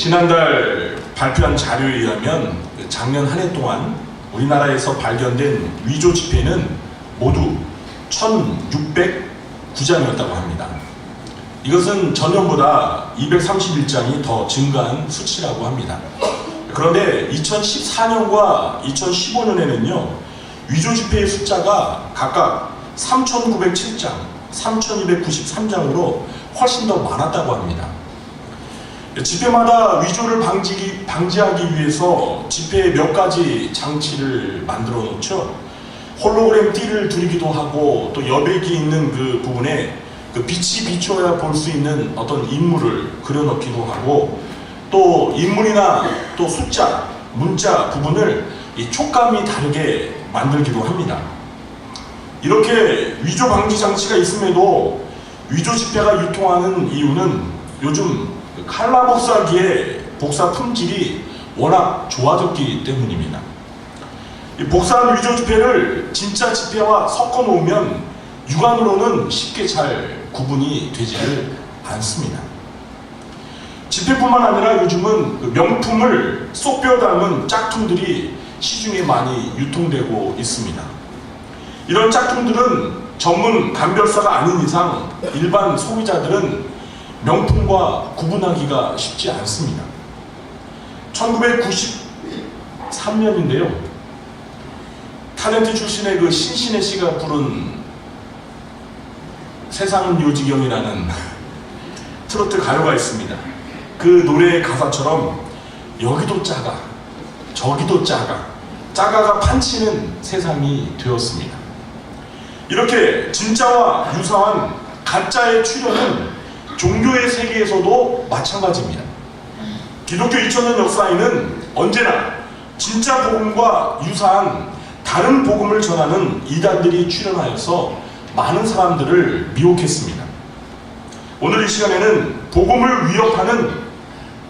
지난달 발표한 자료에 의하면 작년 한 해 동안 우리나라에서 발견된 위조 지폐는 모두 1,609장이었다고 합니다. 이것은 전년보다 231장이 더 증가한 수치라고 합니다. 그런데 2014년과 2015년에는요, 위조 지폐의 숫자가 각각 3,907장, 3,293장으로 훨씬 더 많았다고 합니다. 지폐마다 위조를 방지하기 위해서 지폐에 몇 가지 장치를 만들어 놓죠. 홀로그램 띠를 두르기도 하고, 또 여백이 있는 그 부분에 그 빛이 비춰야 볼 수 있는 어떤 인물을 그려넣기도 하고, 또 인물이나 또 숫자, 문자 부분을 이 촉감이 다르게 만들기도 합니다. 이렇게 위조 방지 장치가 있음에도 위조 지폐가 유통하는 이유는 요즘 칼라 복사기의 복사 품질이 워낙 좋아졌기 때문입니다. 이 복사한 위조 지폐를 진짜 지폐와 섞어 놓으면 육안으로는 쉽게 잘 구분이 되지를 않습니다. 지폐뿐만 아니라 요즘은 명품을 쏙 빼어 담은 짝퉁들이 시중에 많이 유통되고 있습니다. 이런 짝퉁들은 전문 감별사가 아닌 이상 일반 소비자들은 명품과 구분하기가 쉽지 않습니다. 1993년인데요. 탤런트 출신의 그 신신혜 씨가 부른 세상은 요지경이라는 트로트 가요가 있습니다. 그 노래의 가사처럼 여기도 작아, 저기도 작아, 작아가 판치는 세상이 되었습니다. 이렇게 진짜와 유사한 가짜의 출현은 종교의 세계에서도 마찬가지입니다. 기독교 2000년 역사에는 언제나 진짜 복음과 유사한 다른 복음을 전하는 이단들이 출현하여서 많은 사람들을 미혹했습니다. 오늘 이 시간에는 복음을 위협하는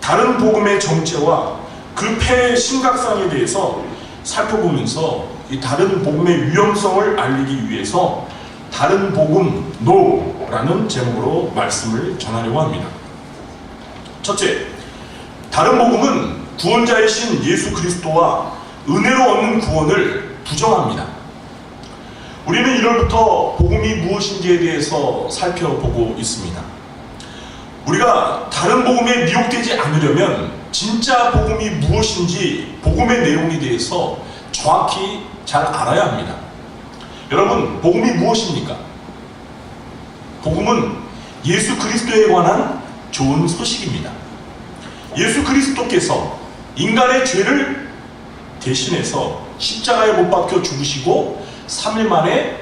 다른 복음의 정체와 그 폐해의 심각성에 대해서 살펴보면서 이 다른 복음의 위험성을 알리기 위해서 다른 복음 NO라는 제목으로 말씀을 전하려고 합니다. 첫째, 다른 복음은 구원자이신 예수 그리스도와 은혜로 얻는 구원을 부정합니다. 우리는 1월부터 복음이 무엇인지에 대해서 살펴보고 있습니다. 우리가 다른 복음에 미혹되지 않으려면 진짜 복음이 무엇인지 복음의 내용에 대해서 정확히 잘 알아야 합니다. 여러분, 복음이 무엇입니까? 복음은 예수 그리스도에 관한 좋은 소식입니다. 예수 그리스도께서 인간의 죄를 대신해서 십자가에 못 박혀 죽으시고 3일 만에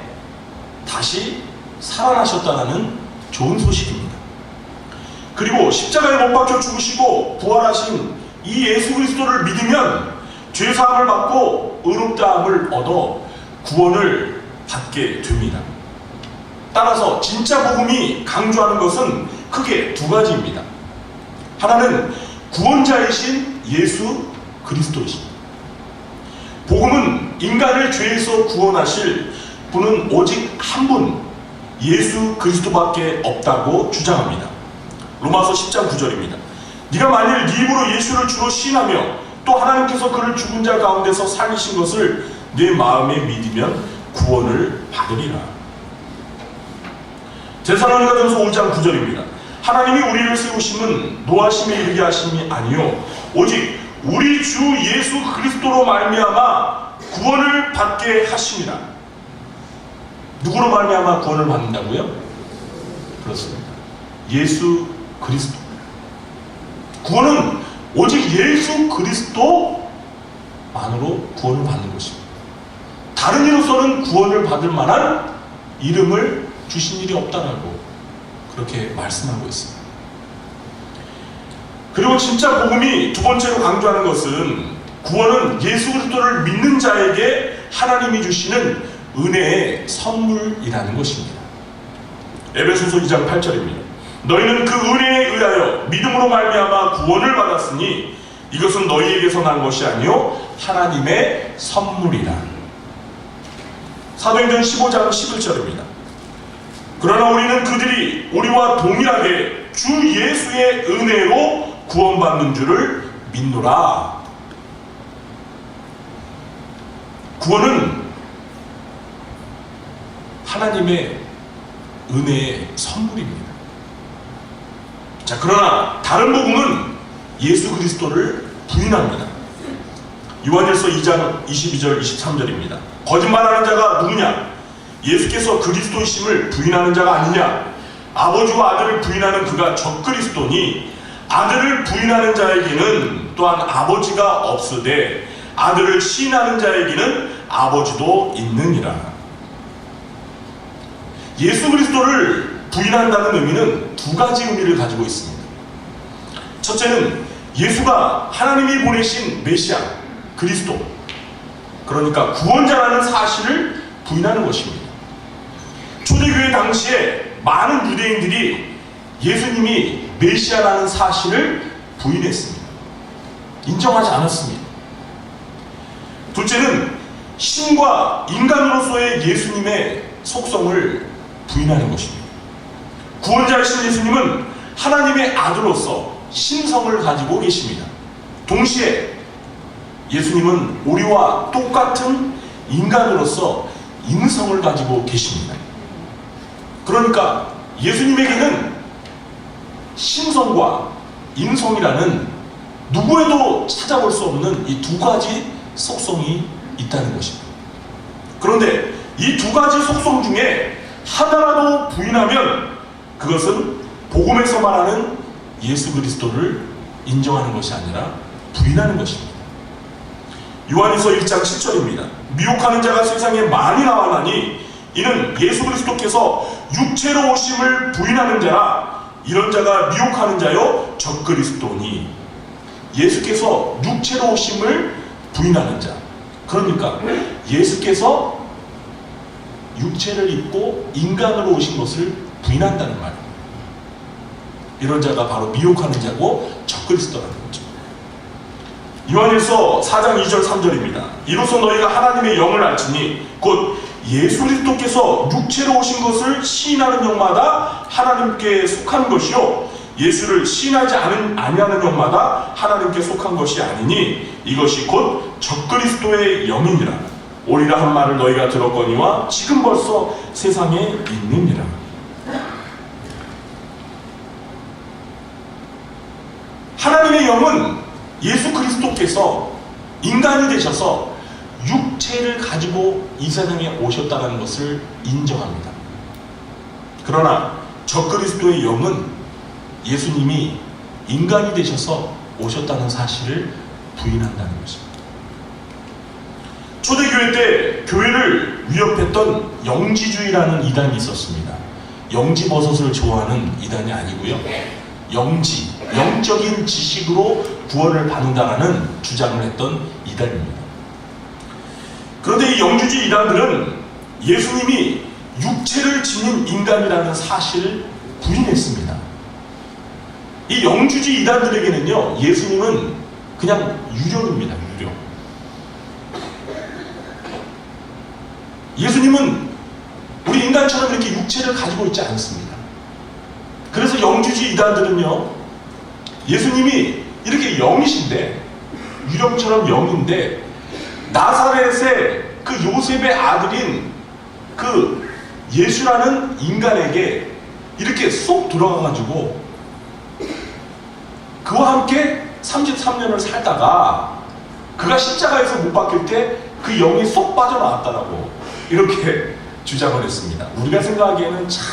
다시 살아나셨다는 좋은 소식입니다. 그리고 십자가에 못 박혀 죽으시고 부활하신 이 예수 그리스도를 믿으면 죄사함을 받고 의롭다함을 얻어 구원을 받게 됩니다. 따라서 진짜 복음이 강조하는 것은 크게 두 가지입니다. 하나는 구원자이신 예수 그리스도이십니다. 복음은 인간을 죄에서 구원하실 분은 오직 한 분, 예수 그리스도밖에 없다고 주장합니다. 로마서 10장 9절입니다. 네가 만일 네 입으로 예수를 주로 시인하며 또 하나님께서 그를 죽은 자 가운데서 살리신 것을 내 마음에 믿으면 구원을 받으리라. 데살로니가전서 5장 9절입니다. 하나님이 우리를 세우심은 노하심에 이르게 하심이 아니요 오직 우리 주 예수 그리스도로 말미암아 구원을 받게 하심이라. 누구로 말미암아 구원을 받는다고요? 그렇습니다. 예수 그리스도. 구원은 오직 예수 그리스도만으로 구원을 받는 것입니다. 다른 이로서는 구원을 받을 만한 이름을 주신 일이 없다라고 그렇게 말씀하고 있습니다. 그리고 진짜 복음이 두 번째로 강조하는 것은 구원은 예수 그리스도를 믿는 자에게 하나님이 주시는 은혜의 선물이라는 것입니다. 에베소서 2장 8절입니다. 너희는 그 은혜에 의하여 믿음으로 말미암아 구원을 받았으니 이것은 너희에게서 난 것이 아니요 하나님의 선물이라. 사도행전 15장 11절입니다. 그러나 우리는 그들이 우리와 동일하게 주 예수의 은혜로 구원받는 줄을 믿노라. 구원은 하나님의 은혜의 선물입니다. 자, 그러나 다른 복음은 예수 그리스도를 부인합니다. 요한일서 2장 22절 23절입니다. 거짓말하는 자가 누구냐? 예수께서 그리스도이심을 부인하는 자가 아니냐? 아버지와 아들을 부인하는 그가 적그리스도니 아들을 부인하는 자에게는 또한 아버지가 없으되 아들을 시인하는 자에게는 아버지도 있느니라. 예수 그리스도를 부인한다는 의미는 두 가지 의미를 가지고 있습니다. 첫째는 예수가 하나님이 보내신 메시아 그리스도, 그러니까 구원자라는 사실을 부인하는 것입니다. 초대교회 당시에 많은 유대인들이 예수님이 메시아라는 사실을 부인했습니다. 인정하지 않았습니다. 둘째는 신과 인간으로서의 예수님의 속성을 부인하는 것입니다. 구원자이신 예수님은 하나님의 아들로서 신성을 가지고 계십니다. 동시에 예수님은 우리와 똑같은 인간으로서 인성을 가지고 계십니다. 그러니까 예수님에게는 신성과 인성이라는 누구에도 찾아볼 수 없는 이 두 가지 속성이 있다는 것입니다. 그런데 이 두 가지 속성 중에 하나라도 부인하면 그것은 복음에서 말하는 예수 그리스도를 인정하는 것이 아니라 부인하는 것입니다. 요한일서 1장 7절입니다. 미혹하는 자가 세상에 많이 나와나니 이는 예수 그리스도께서 육체로 오심을 부인하는 자라. 이런 자가 미혹하는 자요 적그리스도니. 예수께서 육체로 오심을 부인하는 자, 그러니까 예수께서 육체를 입고 인간으로 오신 것을 부인한다는 말입니다. 이런 자가 바로 미혹하는 자고 적그리스도라는 거죠. 요한일서 4장 2절 3절입니다. 이로써 너희가 하나님의 영을 알지니 곧 예수 그리스도께서 육체로 오신 것을 시인하는 영마다 하나님께 속한 것이요 예수를 시인하지 아니하는 영마다 하나님께 속한 것이 아니니 이것이 곧 적그리스도의 영이니라. 오리라 한 말을 너희가 들었거니와 지금 벌써 세상에 있느니라. 하나님의 영은 예수 그리스도께서 인간이 되셔서 육체를 가지고 이 세상에 오셨다는 것을 인정합니다. 그러나 적그리스도의 영은 예수님이 인간이 되셔서 오셨다는 사실을 부인한다는 것입니다. 초대교회 때 교회를 위협했던 영지주의라는 이단이 있었습니다. 영지버섯을 좋아하는 이단이 아니고요. 영적인 지식으로 구원을 받는다라는 주장을 했던 이단입니다. 그런데 이 영주주의 이단들은 예수님이 육체를 지닌 인간이라는 사실을 부인했습니다. 이 영주주의 이단들에게는요, 예수님은 그냥 유령입니다. 유령. 예수님은 우리 인간처럼 이렇게 육체를 가지고 있지 않습니다. 그래서 영주주의 이단들은요, 예수님이 이렇게 영이신데, 유령처럼 영인데, 나사렛의 그 요셉의 아들인 그 예수라는 인간에게 이렇게 쏙 들어가가지고 그와 함께 33년을 살다가 그가 십자가에서 못 박힐 때 그 영이 쏙 빠져나왔다라고 이렇게 주장을 했습니다. 우리가 생각하기에는 참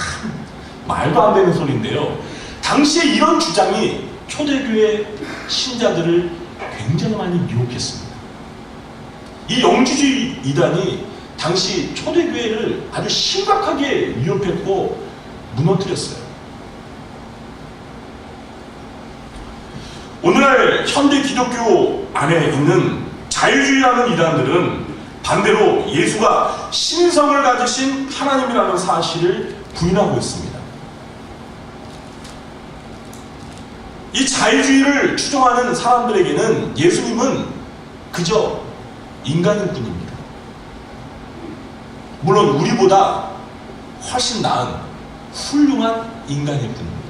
말도 안 되는 소리인데요. 당시에 이런 주장이 초대교회 신자들을 굉장히 많이 미혹했습니다. 이 영주주의 이단이 당시 초대교회를 아주 심각하게 위협했고 무너뜨렸어요. 오늘날 현대 기독교 안에 있는 자유주의라는 이단들은 반대로 예수가 신성을 가지신 하나님이라는 사실을 부인하고 있습니다. 이 자유주의를 추종하는 사람들에게는 예수님은 그저 인간일 뿐입니다. 물론 우리보다 훨씬 나은 훌륭한 인간일 뿐입니다.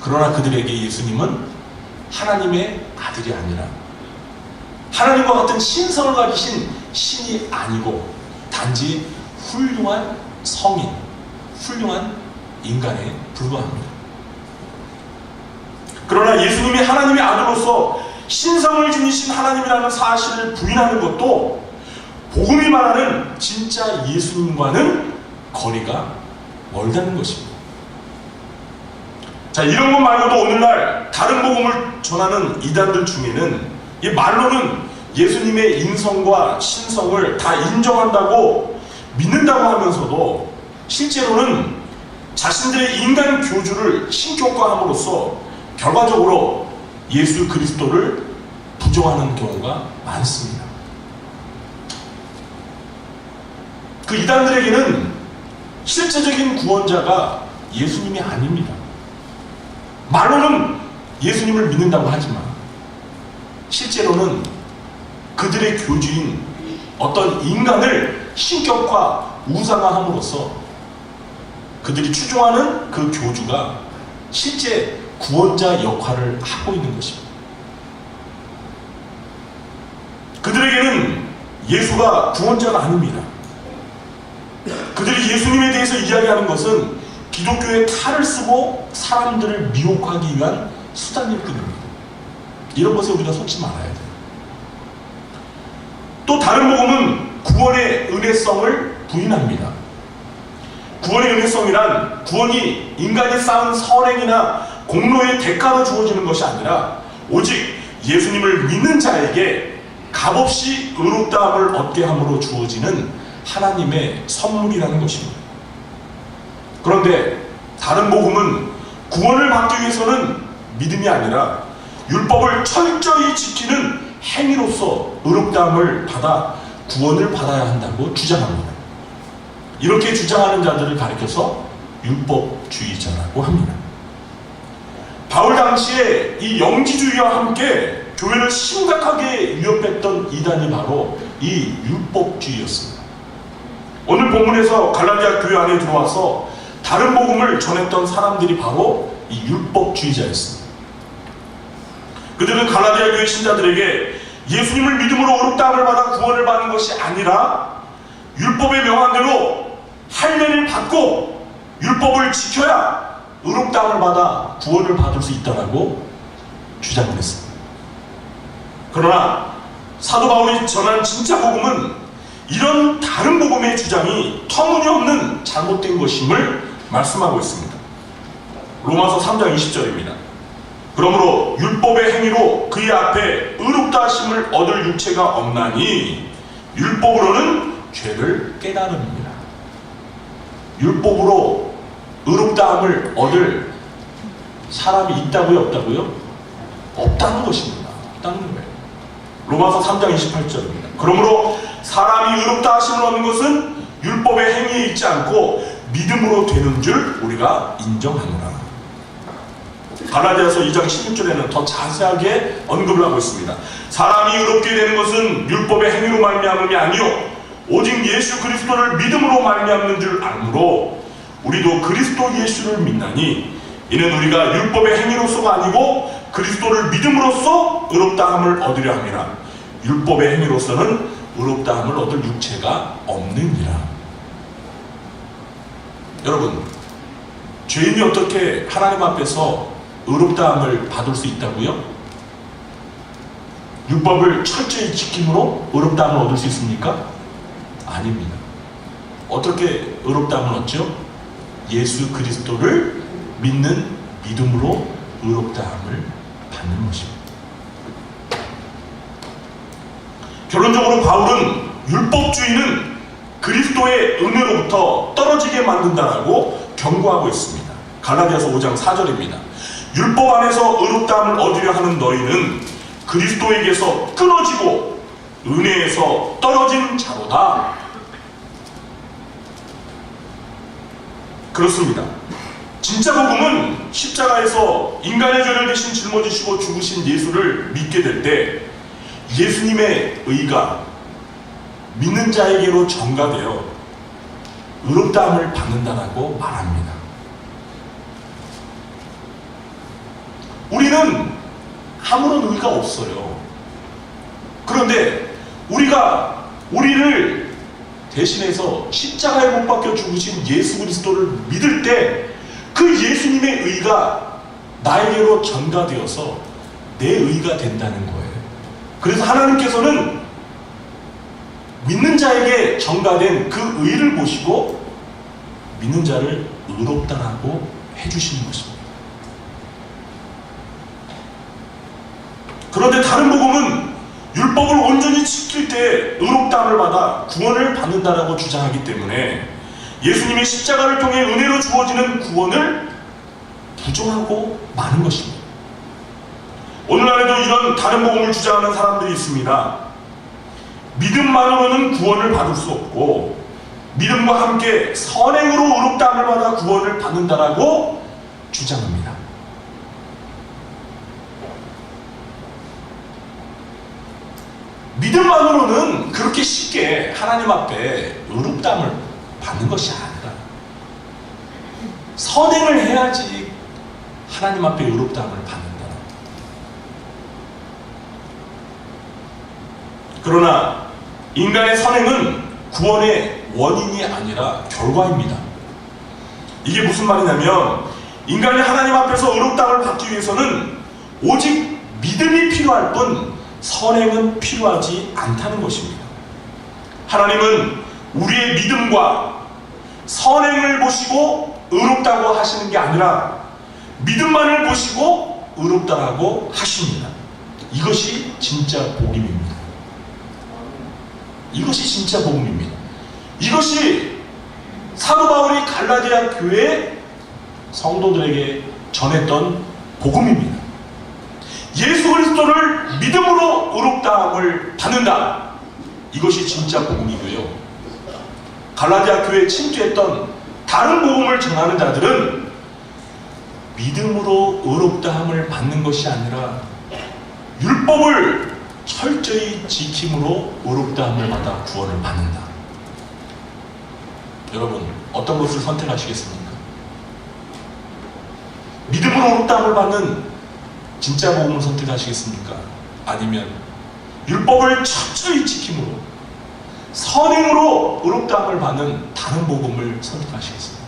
그러나 그들에게 예수님은 하나님의 아들이 아니라 하나님과 같은 신성을 가지신 신이 아니고 단지 훌륭한 성인, 훌륭한 인간에 불과합니다. 그러나 예수님이 하나님의 아들로서 신성을 지니신 하나님이라는 사실을 부인하는 것도 복음이 말하는 진짜 예수님과는 거리가 멀다는 것입니다. 자, 이런 것 말고도 오늘날 다른 복음을 전하는 이단들 중에는 이 말로는 예수님의 인성과 신성을 다 인정한다고 믿는다고 하면서도 실제로는 자신들의 인간 교주를 신격화함으로써 결과적으로 예수 그리스도를 부정하는 경우가 많습니다. 그 이단들에게는 실제적인 구원자가 예수님이 아닙니다. 말로는 예수님을 믿는다고 하지만 실제로는 그들의 교주인 어떤 인간을 신격화, 우상화함으로써 그들이 추종하는 그 교주가 실제 구원자 역할을 하고 있는 것입니다. 그들에게는 예수가 구원자가 아닙니다. 그들이 예수님에 대해서 이야기하는 것은 기독교의 탈을 쓰고 사람들을 미혹하기 위한 수단일 뿐입니다. 이런 것에 우리가 속지 말아야 돼요. 또 다른 복음은 구원의 은혜성을 부인합니다. 구원의 은혜성이란 구원이 인간이 쌓은 선행이나 공로의 대가로 주어지는 것이 아니라 오직 예수님을 믿는 자에게 값없이 의롭다함을 얻게 함으로 주어지는 하나님의 선물이라는 것입니다. 그런데 다른 복음은 구원을 받기 위해서는 믿음이 아니라 율법을 철저히 지키는 행위로서 의롭다함을 받아 구원을 받아야 한다고 주장합니다. 이렇게 주장하는 자들을 가리켜서 율법주의자라고 합니다. 바울 당시에 이 영지주의와 함께 교회를 심각하게 위협했던 이단이 바로 이 율법주의였습니다. 오늘 본문에서 갈라디아 교회 안에 들어와서 다른 복음을 전했던 사람들이 바로 이 율법주의자였습니다. 그들은 갈라디아 교회 신자들에게 예수님을 믿음으로 의롭다함을 받아 구원을 받는 것이 아니라 율법의 명한 대로 할례를 받고 율법을 지켜야 의롭다함을 받아 구원을 받을 수 있다고 주장을 했습니다. 그러나 사도 바울이 전한 진짜 복음은 이런 다른 복음의 주장이 터무니없는 잘못된 것임을 말씀하고 있습니다. 로마서 3장 20절입니다. 그러므로 율법의 행위로 그의 앞에 의롭다 하심을 얻을 육체가 없나니 율법으로는 죄를 깨달음이니라. 율법으로 의롭다함을 얻을 사람이 있다고요? 없다고요? 없다는 것입니다. 없다는 거예요. 로마서 3장 28절입니다. 그러므로 사람이 의롭다 하심을 얻는 것은 율법의 행위에 있지 않고 믿음으로 되는 줄 우리가 인정하노라. 갈라디아서 2장 16절에는 더 자세하게 언급을 하고 있습니다. 사람이 의롭게 되는 것은 율법의 행위로 말미암음이 아니요 오직 예수 그리스도를 믿음으로 말미암는 줄 알므로 우리도 그리스도 예수를 믿나니 이는 우리가 율법의 행위로서가 아니고 그리스도를 믿음으로써 의롭다함을 얻으려 함이라. 율법의 행위로서는 의롭다함을 얻을 육체가 없느니라. 여러분, 죄인이 어떻게 하나님 앞에서 의롭다함을 받을 수 있다고요? 율법을 철저히 지킴으로 의롭다함을 얻을 수 있습니까? 아닙니다. 어떻게 의롭다함을 얻죠? 예수 그리스도를 믿는 믿음으로 의롭다함을 받는 것입니다. 결론적으로 바울은 율법주의는 그리스도의 은혜로부터 떨어지게 만든다라고 경고하고 있습니다. 갈라디아서 5장 4절입니다. 율법 안에서 의롭다함을 얻으려 하는 너희는 그리스도에게서 끊어지고 은혜에서 떨어진 자로다. 그렇습니다. 진짜 복음은 십자가에서 인간의 죄를 대신 짊어지시고 죽으신 예수를 믿게 될 때 예수님의 의가 믿는 자에게로 전가되어 의롭다함을 받는다라고 말합니다. 우리는 아무런 의의가 없어요. 그런데 우리를 대신해서 십자가에 못 박혀 죽으신 예수 그리스도를 믿을 때 그 예수님의 의가 나에게로 전가되어서 내 의가 된다는 거예요. 그래서 하나님께서는 믿는 자에게 전가된 그 의를 보시고 믿는 자를 의롭다라고 해주시는 것입니다. 그런데 다른 복음은 율법을 온전히 지킬 때 의롭다함을 받아 구원을 받는다라고 주장하기 때문에 예수님의 십자가를 통해 은혜로 주어지는 구원을 부정하고 마는 것입니다. 오늘날에도 이런 다른 복음을 주장하는 사람들이 있습니다. 믿음만으로는 구원을 받을 수 없고 믿음과 함께 선행으로 의롭다함을 받아 구원을 받는다라고 주장합니다. 믿음만으로는 그렇게 쉽게 하나님 앞에 의롭다함을 받는 것이 아니라 선행을 해야지 하나님 앞에 의롭다함을 받는다. 그러나 인간의 선행은 구원의 원인이 아니라 결과입니다. 이게 무슨 말이냐면 인간이 하나님 앞에서 의롭다함을 받기 위해서는 오직 믿음이 필요할 뿐 선행은 필요하지 않다는 것입니다. 하나님은 우리의 믿음과 선행을 보시고 의롭다고 하시는 게 아니라 믿음만을 보시고 의롭다라고 하십니다. 이것이 진짜 복음입니다. 이것이 진짜 복음입니다. 이것이 사도 바울이 갈라디아 교회 성도들에게 전했던 복음입니다. 예수 그리스도를 믿음으로 의롭다함을 받는다. 이것이 진짜 복음이고요. 갈라디아 교회에 침투했던 다른 복음을 전하는 자들은 믿음으로 의롭다함을 받는 것이 아니라 율법을 철저히 지킴으로 의롭다함을 받아 구원을 받는다. 여러분, 어떤 것을 선택하시겠습니까? 믿음으로 의롭다함을 받는 진짜 복음을 선택하시겠습니까? 아니면 율법을 철저히 지킴으로 선행으로 의롭다함을 받는 다른 복음을 선택하시겠습니까?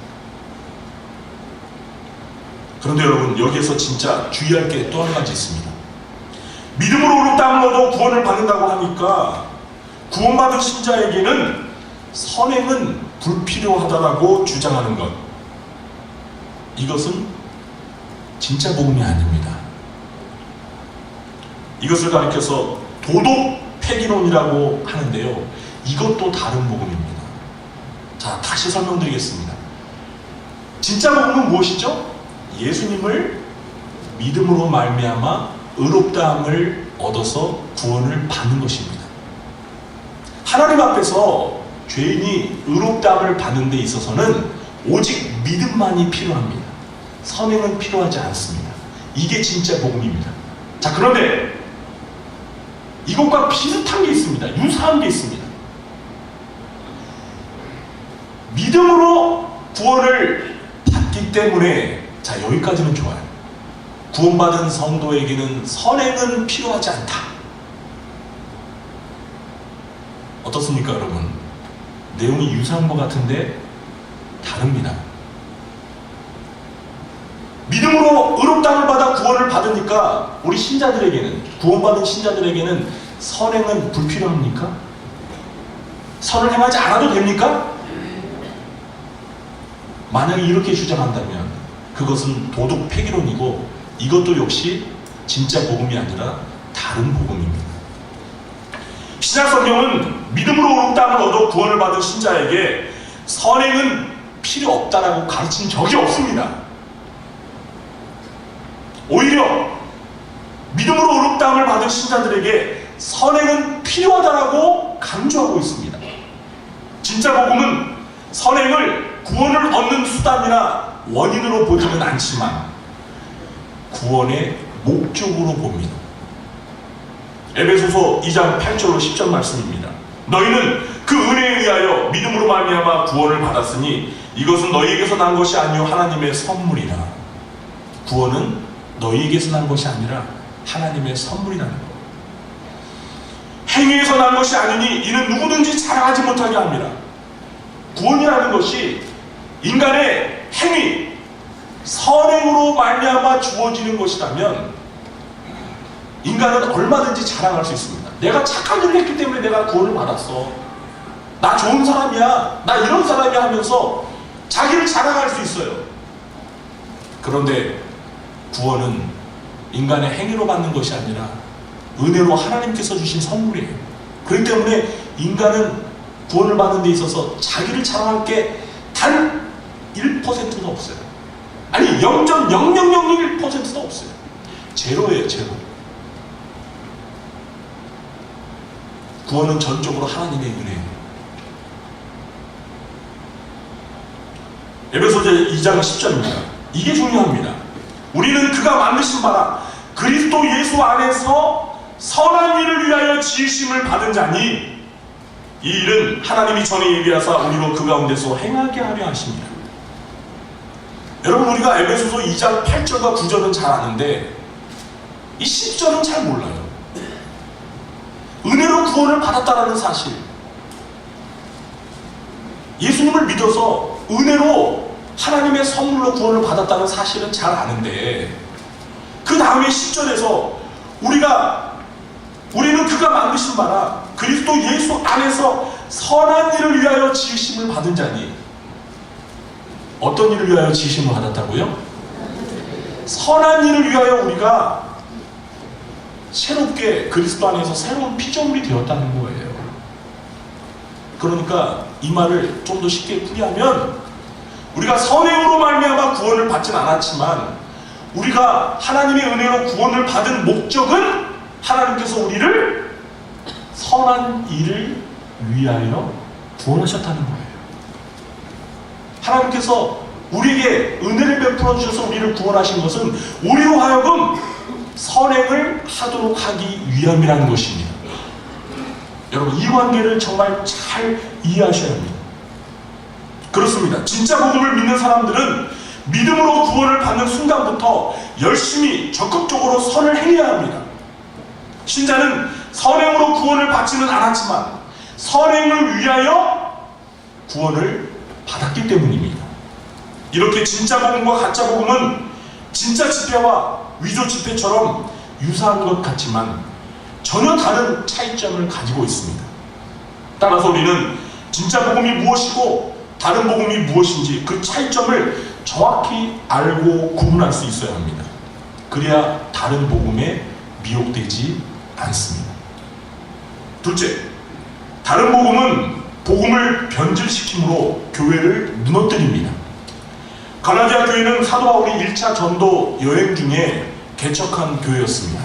그런데 여러분, 여기에서 진짜 주의할 게 또 한 가지 있습니다. 믿음으로 의롭다함을 얻어 구원을 받는다고 하니까 구원받은 신자에게는 선행은 불필요하다라고 주장하는 것, 이것은 진짜 복음이 아닙니다. 이것을 가리켜서 도덕 폐기론이라고 하는데요, 이것도 다른 복음입니다. 자, 다시 설명드리겠습니다. 진짜 복음은 무엇이죠? 예수님을 믿음으로 말미암아 의롭다함을 얻어서 구원을 받는 것입니다. 하나님 앞에서 죄인이 의롭다함을 받는 데 있어서는 오직 믿음만이 필요합니다. 선행은 필요하지 않습니다. 이게 진짜 복음입니다. 자, 그런데 이것과 비슷한 게 있습니다. 유사한 게 있습니다. 믿음으로 구원을 받기 때문에, 자, 여기까지는 좋아요. 구원받은 성도에게는 선행은 필요하지 않다. 어떻습니까, 여러분? 내용이 유사한 것 같은데 다릅니다. 믿음으로 의롭다함을 받아 구원을 받으니까 우리 신자들에게는, 구원받은 신자들에게는 선행은 불필요합니까? 선을 행하지 않아도 됩니까? 만약에 이렇게 주장한다면 그것은 도덕 폐기론이고, 이것도 역시 진짜 복음이 아니라 다른 복음입니다. 신약 성경은 믿음으로 의롭다함을 얻어 구원을 받은 신자에게 선행은 필요 없다라고 가르친 적이 없습니다. 오히려 믿음으로 의롭다함을 받은 신자들에게 선행은 필요하다라고 강조하고 있습니다. 진짜 복음은 선행을 구원을 얻는 수단이나 원인으로 보지는 않지만 구원의 목적으로 봅니다. 에베소서 2장 8절로 10절 말씀입니다. 너희는 그 은혜에 의하여 믿음으로 말미암아 구원을 받았으니 이것은 너희에게서 난 것이 아니요 하나님의 선물이라. 구원은 너희에게서 난 것이 아니라 하나님의 선물이라는 것. 행위에서 난 것이 아니니 이는 누구든지 자랑하지 못하게 합니다. 구원이라는 것이 인간의 행위, 선행으로 말미암아 주어지는 것이라면 인간은 얼마든지 자랑할 수 있습니다. 내가 착한 일을 했기 때문에 내가 구원을 받았어. 나 좋은 사람이야. 나 이런 사람이야 하면서 자기를 자랑할 수 있어요. 그런데 구원은 인간의 행위로 받는 것이 아니라 은혜로 하나님께서 주신 선물이에요. 그렇기 때문에 인간은 구원을 받는 데 있어서 자기를 자랑할 게 단 1%도 없어요. 아니 0.0001%도 없어요. 제로예요. 제로. 구원은 전적으로 하나님의 은혜예요. 에베소서 2장 10절입니다. 이게 중요합니다. 우리는 그가 만드신 바라 그리스도 예수 안에서 선한 일을 위하여 지으심을 받은 자니 이 일은 하나님이 전에 예비하사 우리로 그 가운데서 행하게 하려 하십니다. 여러분, 우리가 에베소서 2장 8절과 9절은 잘 아는데 이 10절은 잘 몰라요. 은혜로 구원을 받았다라는 사실, 예수님을 믿어서 은혜로 하나님의 선물로 구원을 받았다는 사실은 잘 아는데 그 다음에 10절에서 우리는 그가 만드신 바라 그리스도 예수 안에서 선한 일을 위하여 지으심을 받은 자니, 어떤 일을 위하여 지으심을 받았다고요? 선한 일을 위하여 우리가 새롭게 그리스도 안에서 새로운 피조물이 되었다는 거예요. 그러니까 이 말을 좀 더 쉽게 풀이하면 우리가 선행으로 말미암아 구원을 받진 않았지만 우리가 하나님의 은혜로 구원을 받은 목적은 하나님께서 우리를 선한 일을 위하여 구원하셨다는 거예요. 하나님께서 우리에게 은혜를 베풀어 주셔서 우리를 구원하신 것은 우리로 하여금 선행을 하도록 하기 위함이라는 것입니다. 여러분, 이 관계를 정말 잘 이해하셔야 합니다. 그렇습니다. 진짜 복음을 믿는 사람들은 믿음으로 구원을 받는 순간부터 열심히 적극적으로 선을 행해야 합니다. 신자는 선행으로 구원을 받지는 않았지만 선행을 위하여 구원을 받았기 때문입니다. 이렇게 진짜 복음과 가짜 복음은 진짜 집회와 위조 집회처럼 유사한 것 같지만 전혀 다른 차이점을 가지고 있습니다. 따라서 우리는 진짜 복음이 무엇이고 다른 복음이 무엇인지 그 차이점을 정확히 알고 구분할 수 있어야 합니다. 그래야 다른 복음에 미혹되지 않습니다. 둘째, 다른 복음은 복음을 변질시킴으로 교회를 무너뜨립니다. 갈라디아 교회는 사도 바울이 1차 전도 여행 중에 개척한 교회였습니다.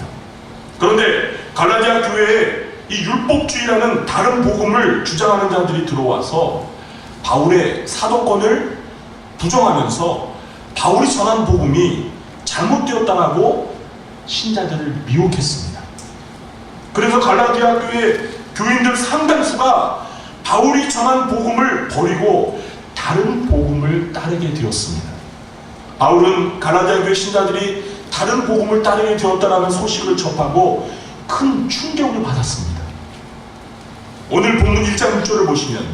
그런데 갈라디아 교회에 이 율법주의라는 다른 복음을 주장하는 자들이 들어와서 바울의 사도권을 부정하면서 바울이 전한 복음이 잘못되었다라고 신자들을 미혹했습니다. 그래서 갈라디아 교회 교인들 상당수가 바울이 전한 복음을 버리고 다른 복음을 따르게 되었습니다. 바울은 갈라디아 교회 신자들이 다른 복음을 따르게 되었다는 소식을 접하고 큰 충격을 받았습니다. 오늘 본문 1장 6절을 보시면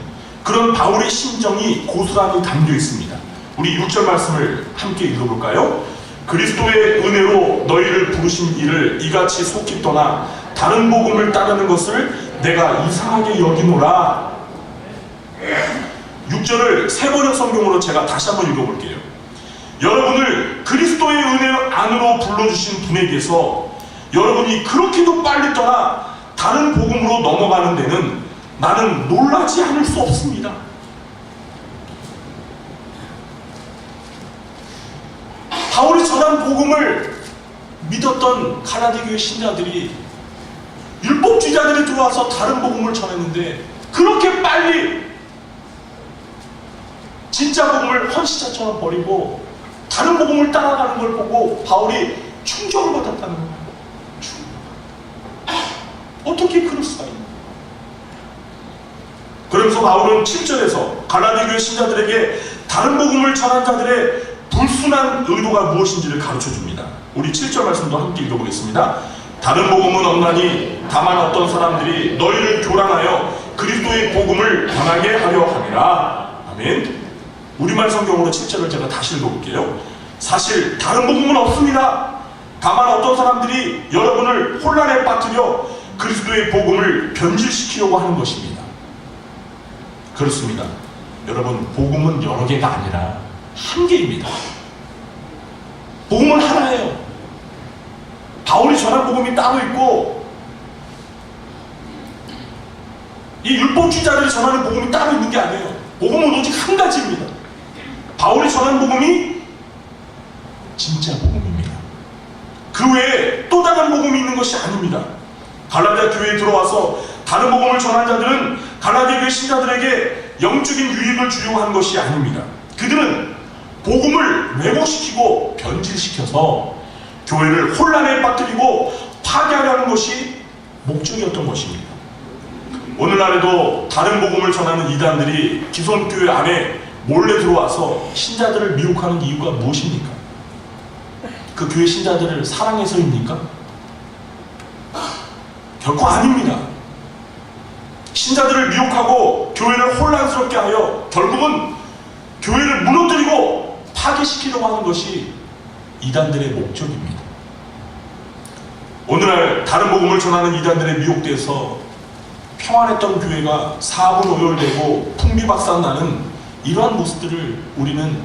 그런 바울의 심정이 고스란히 담겨 있습니다. 우리 6절 말씀을 함께 읽어볼까요? 그리스도의 은혜로 너희를 부르신 이를 이같이 속히 떠나 다른 복음을 따르는 것을 내가 이상하게 여기노라. 6절을 세번역 성경으로 제가 다시 한번 읽어볼게요. 여러분을 그리스도의 은혜 안으로 불러주신 분에게서 여러분이 그렇게도 빨리 떠나 다른 복음으로 넘어가는 데는 나는 놀라지 않을 수 없습니다. 바울이 전한 복음을 믿었던 갈라디아 교회 신자들이 율법주의자들이 들어와서 다른 복음을 전했는데 그렇게 빨리 진짜 복음을 헌신자처럼 버리고 다른 복음을 따라가는 걸 보고 바울이 충격을 받았다는 거예요. 어떻게 그럴 수가 있나? 그러면서 바울은 7절에서 갈라디아 교회 신자들에게 다른 복음을 전한 자들의 불순한 의도가 무엇인지를 가르쳐줍니다. 우리 7절 말씀도 함께 읽어보겠습니다. 다른 복음은 없나니 다만 어떤 사람들이 너희를 교란하여 그리스도의 복음을 변하게 하려 함이라. 아멘. 우리말 성경으로 7절을 제가 다시 읽어볼게요. 사실 다른 복음은 없습니다. 다만 어떤 사람들이 여러분을 혼란에 빠뜨려 그리스도의 복음을 변질시키려고 하는 것입니다. 그렇습니다. 여러분, 복음은 여러 개가 아니라 한 개입니다. 복음은 하나예요. 바울이 전한 복음이 따로 있고 이 율법주의자들이 전하는 복음이 따로 있는 게 아니에요. 복음은 오직 한 가지입니다. 바울이 전한 복음이 진짜 복음입니다. 그 외에 또 다른 복음이 있는 것이 아닙니다. 갈라디아 교회에 들어와서 다른 복음을 전한 자들은 갈라디아 교회 신자들에게 영적인 유익을 주려고 한 것이 아닙니다. 그들은 복음을 왜곡시키고 변질시켜서 교회를 혼란에 빠뜨리고 파괴하려는 것이 목적이었던 것입니다. 오늘날에도 다른 복음을 전하는 이단들이 기존 교회 안에 몰래 들어와서 신자들을 미혹하는 이유가 무엇입니까? 그 교회 신자들을 사랑해서입니까? 결코 아닙니다. 신자들을 미혹하고 교회를 혼란스럽게 하여 결국은 교회를 무너뜨리고 파괴시키려고 하는 것이 이단들의 목적입니다. 오늘날 다른 복음을 전하는 이단들의 미혹돼서 평안했던 교회가 사분오열되고 풍비박산나는 이러한 모습들을 우리는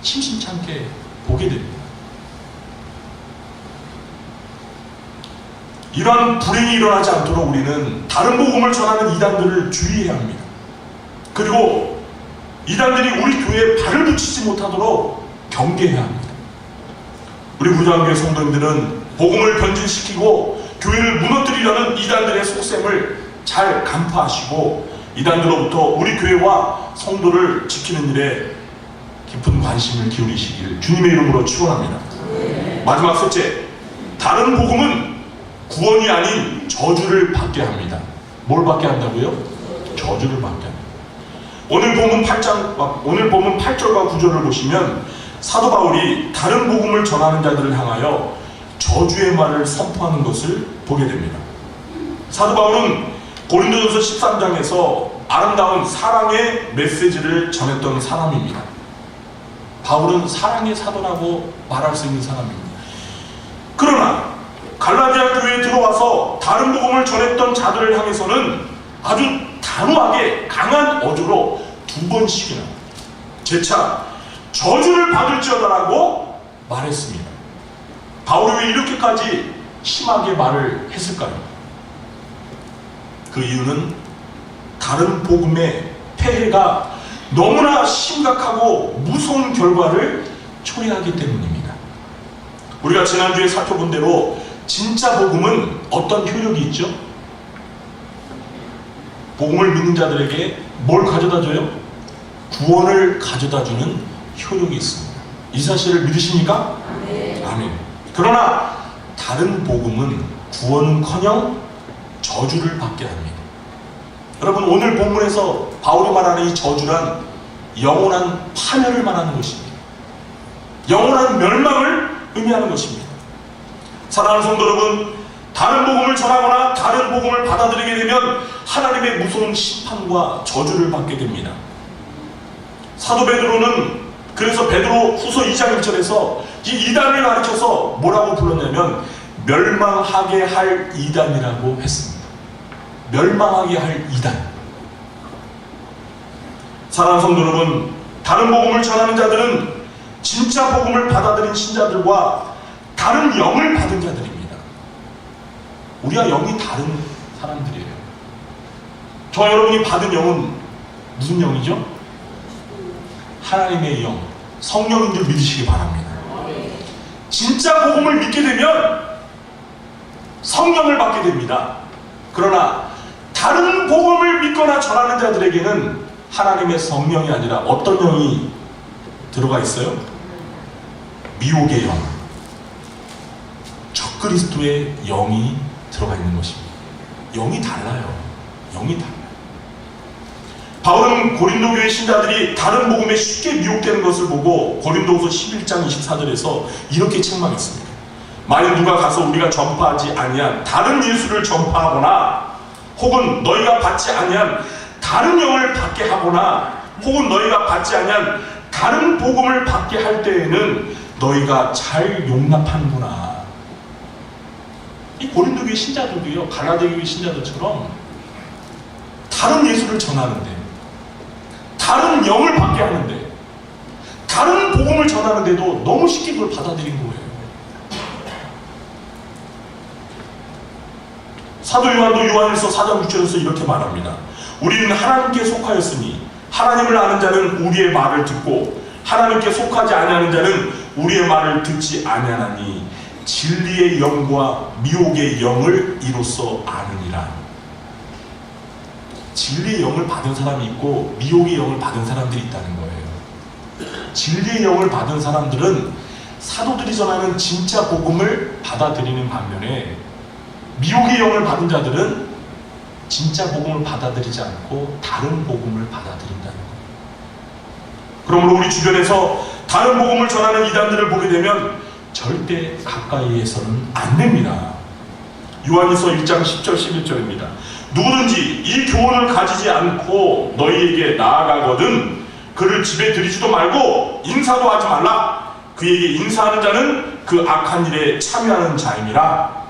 심심치 않게 보게 됩니다. 이러한 불행이 일어나지 않도록 우리는 다른 복음을 전하는 이단들을 주의해야 합니다. 그리고 이단들이 우리 교회에 발을 붙이지 못하도록 경계해야 합니다. 우리 구자교회 성도님들은 복음을 변질시키고 교회를 무너뜨리려는 이단들의 속셈을 잘 간파하시고 이단들로부터 우리 교회와 성도를 지키는 일에 깊은 관심을 기울이시길 주님의 이름으로 축원합니다. 마지막 셋째, 다른 복음은 구원이 아닌 저주를 받게 합니다. 뭘 받게 한다고요? 저주를 받게 합니다. 오늘 본문 8절과 9절을 보시면 사도 바울이 다른 복음을 전하는 자들을 향하여 저주의 말을 선포하는 것을 보게 됩니다. 사도 바울은 고린도전서 13장에서 아름다운 사랑의 메시지를 전했던 사람입니다. 바울은 사랑의 사도라고 말할 수 있는 사람입니다. 그러나 갈라디아 교회에 들어와서 다른 복음을 전했던 자들을 향해서는 아주 단호하게 강한 어조로 2번씩이나 재차 저주를 받을지어다라고 말했습니다. 바울이 왜 이렇게까지 심하게 말을 했을까요? 그 이유는 다른 복음의 폐해가 너무나 심각하고 무서운 결과를 초래하기 때문입니다. 우리가 지난주에 살펴본 대로 진짜 복음은 어떤 효력이 있죠? 복음을 믿는 자들에게 뭘 가져다줘요? 구원을 가져다주는 효력이 있습니다. 이 사실을 믿으십니까? 네. 아멘. 그러나 다른 복음은 구원은커녕 저주를 받게 합니다. 여러분, 오늘 본문에서 바울이 말하는 이 저주란 영원한 파멸을 말하는 것입니다. 영원한 멸망을 의미하는 것입니다. 사랑하는 성도 여러분, 다른 복음을 전하거나 다른 복음을 받아들이게 되면 하나님의 무서운 심판과 저주를 받게 됩니다. 사도 베드로는 그래서 베드로 후서 2장 1절에서 이 이단을 가르쳐서 뭐라고 불렀냐면 멸망하게 할 이단이라고 했습니다. 멸망하게 할 이단. 사랑하는 성도 여러분, 다른 복음을 전하는 자들은 진짜 복음을 받아들인 신자들과 다른 영을 받은 자들입니다. 우리와 영이 다른 사람들이에요. 저 여러분이 받은 영은 무슨 영이죠? 하나님의 영, 성령인 줄 믿으시기 바랍니다. 진짜 복음을 믿게 되면 성령을 받게 됩니다. 그러나 다른 복음을 믿거나 전하는 자들에게는 하나님의 성령이 아니라 어떤 영이 들어가 있어요? 미혹의 영, 적그리스도의 영이 들어가 있는 것입니다. 영이 달라요. 영이 달라요. 바울은 고린도 교회 신자들이 다른 복음에 쉽게 미혹되는 것을 보고 고린도후서 11장 24절에서 이렇게 책망했습니다. 만일 누가 가서 우리가 전파하지 아니한 다른 예수를 전파하거나 혹은 너희가 받지 아니한 다른 영을 받게 하거나 혹은 너희가 받지 아니한 다른 복음을 받게 할 때에는 너희가 잘 용납하는구나. 이 고린도 교회 신자들도요, 갈라디아 교회 신자들처럼 다른 예수를 전하는데, 다른 영을 받게 하는데, 다른 복음을 전하는데도 너무 쉽게 그걸 받아들인 거예요. 사도 요한도 요한일서 4장 6절에서 이렇게 말합니다. 우리는 하나님께 속하였으니 하나님을 아는 자는 우리의 말을 듣고 하나님께 속하지 아니하는 자는 우리의 말을 듣지 아니하나니 진리의 영과 미혹의 영을 이로써 아느니라. 진리의 영을 받은 사람이 있고 미혹의 영을 받은 사람들이 있다는 거예요. 진리의 영을 받은 사람들은 사도들이 전하는 진짜 복음을 받아들이는 반면에 미혹의 영을 받은 자들은 진짜 복음을 받아들이지 않고 다른 복음을 받아들인다는 거예요. 그러므로 우리 주변에서 다른 복음을 전하는 이단들을 보게 되면 절대 가까이에서는 안 됩니다. 요한일서 1장 10절 11절입니다. 누구든지 이 교훈을 가지지 않고 너희에게 나아가거든 그를 집에 들이지도 말고 인사도 하지 말라. 그에게 인사하는 자는 그 악한 일에 참여하는 자임이라.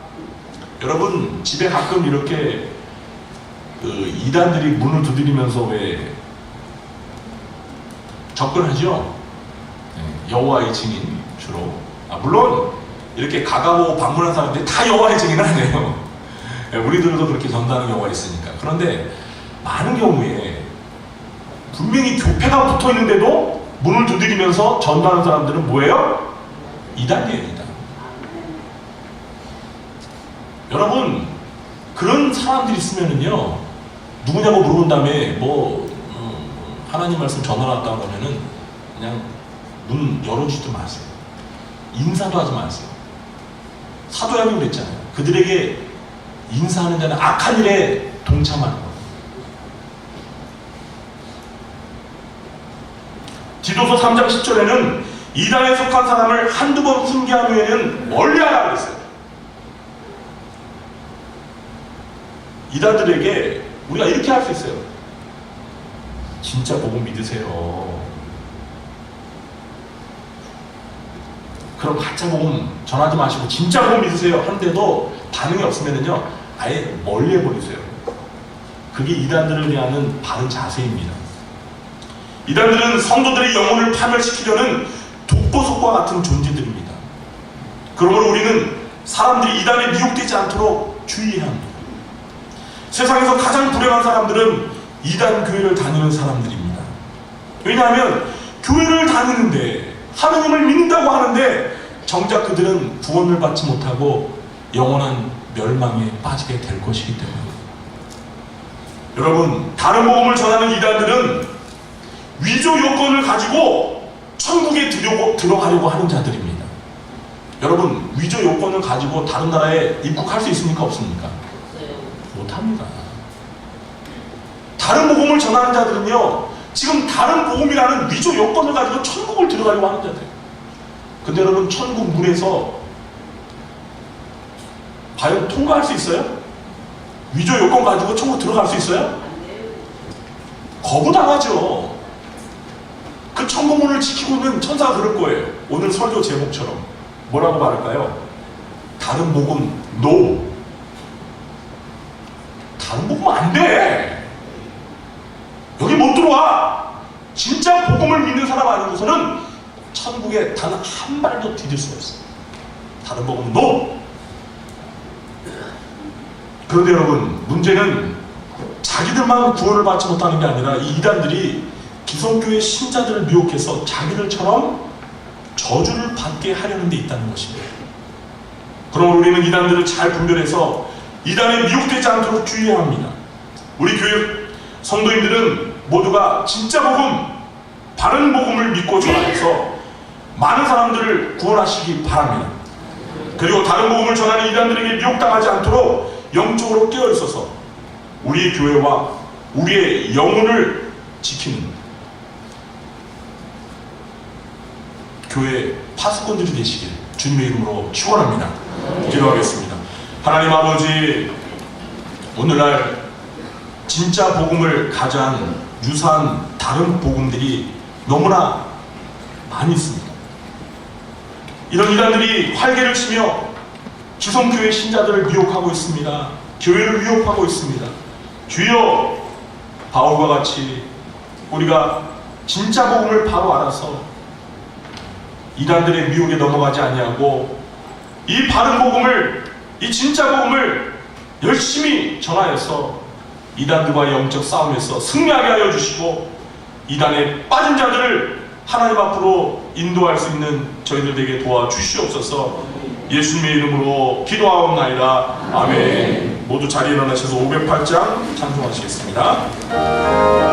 여러분, 집에 가끔 이렇게 이단들이 문을 두드리면서 왜 접근하죠? 여호와의 증인 주로. 물론 이렇게 가가고 방문한 사람들이 다 여호와의 증인은 아니에요. 우리들도 그렇게 전도하는 경우가 있으니까. 그런데 많은 경우에 분명히 교패가 붙어 있는데도 문을 두드리면서 전도하는 사람들은 뭐예요? 이단이에요, 이단. 여러분, 그런 사람들이 있으면은요, 누구냐고 물어본 다음에 하나님 말씀 전하놨다고 하면은 그냥 문 열어주지도 마세요. 인사도 하지 마세요. 사도양이 그랬잖아요. 그들에게 인사하는 자는 악한 일에 동참하는 거예요. 디도서 3장 10절에는 이단에 속한 사람을 한두 번 훈계한 후에는 멀리하라 그랬어요. 이단들에게 우리가 이렇게 할 수 있어요. 진짜 복음 믿으세요. 그럼 가짜 복음 전하지 마시고 진짜 복음 믿으세요 하는데도 반응이 없으면은요, 아예 멀리 해버리세요. 그게 이단들을 위한 바른 자세입니다. 이단들은 성도들의 영혼을 파멸시키려는 독보속과 같은 존재들입니다. 그러므로 우리는 사람들이 이단에 미혹되지 않도록 주의해야 합니다. 세상에서 가장 불행한 사람들은 이단 교회를 다니는 사람들입니다. 왜냐하면 교회를 다니는데 하느님을 믿는다고 하는데 정작 그들은 구원을 받지 못하고 영원한 멸망에 빠지게 될 것이기 때문입니다. 여러분, 다른 복음을 전하는 이단들은 위조 요건을 가지고 천국에 들어가려고 하는 자들입니다. 여러분, 위조 요건을 가지고 다른 나라에 입국할 수 있습니까? 없습니까? 못합니다. 다른 복음을 전하는 자들은요, 지금 다른 복음이라는 위조 요건을 가지고 천국을 들어가려고 하는 자들. 근데 여러분, 천국 문에서 과연 통과할 수 있어요? 위조 요건 가지고 천국 들어갈 수 있어요? 거부당하죠. 그 천국문을 지키고 있는 천사가 그럴 거예요. 오늘 설교 제목처럼 뭐라고 말할까요? 다른 복음 NO. 다른 복음 안 돼. 여기 못 들어와. 진짜 복음을 믿는 사람 아니고서는 천국에 단 한 발도 디딜 수 없어요. 다른 복음 NO. 그런데 여러분, 문제는 자기들만 구원을 받지 못하는 게 아니라 이 이단들이 기성교회 신자들을 미혹해서 자기들처럼 저주를 받게 하려는 데 있다는 것입니다. 그럼 우리는 이단들을 잘 분별해서 이단에 미혹되지 않도록 주의해야 합니다. 우리 교회 성도님들은 모두가 진짜 복음, 바른 복음을 믿고 전하여서 많은 사람들을 구원하시기 바랍니다. 그리고 다른 복음을 전하는 이단들에게 미혹당하지 않도록 영적으로 깨어있어서 우리의 교회와 우리의 영혼을 지키는 교회 파수꾼들이 되시길 주님의 이름으로 축원합니다. 기도하겠습니다. 하나님 아버지, 오늘날 진짜 복음을 가장 유사한 다른 복음들이 너무나 많이 있습니다. 이런 이단들이 활개를 치며 지성교회 신자들을 미혹하고 있습니다. 교회를 위협하고 있습니다. 주여, 바울과 같이 우리가 진짜 복음을 바로 알아서 이단들의 미혹에 넘어가지 아니하고 이 바른 복음을, 이 진짜 복음을 열심히 전하여서 이단들과의 영적 싸움에서 승리하게 하여 주시고 이단에 빠진 자들을 하나님 앞으로 인도할 수 있는 저희들에게 도와주시옵소서. 예수님의 이름으로 기도하옵나이다. 아멘. 모두 자리에 일어나셔서 508장 찬송하시겠습니다.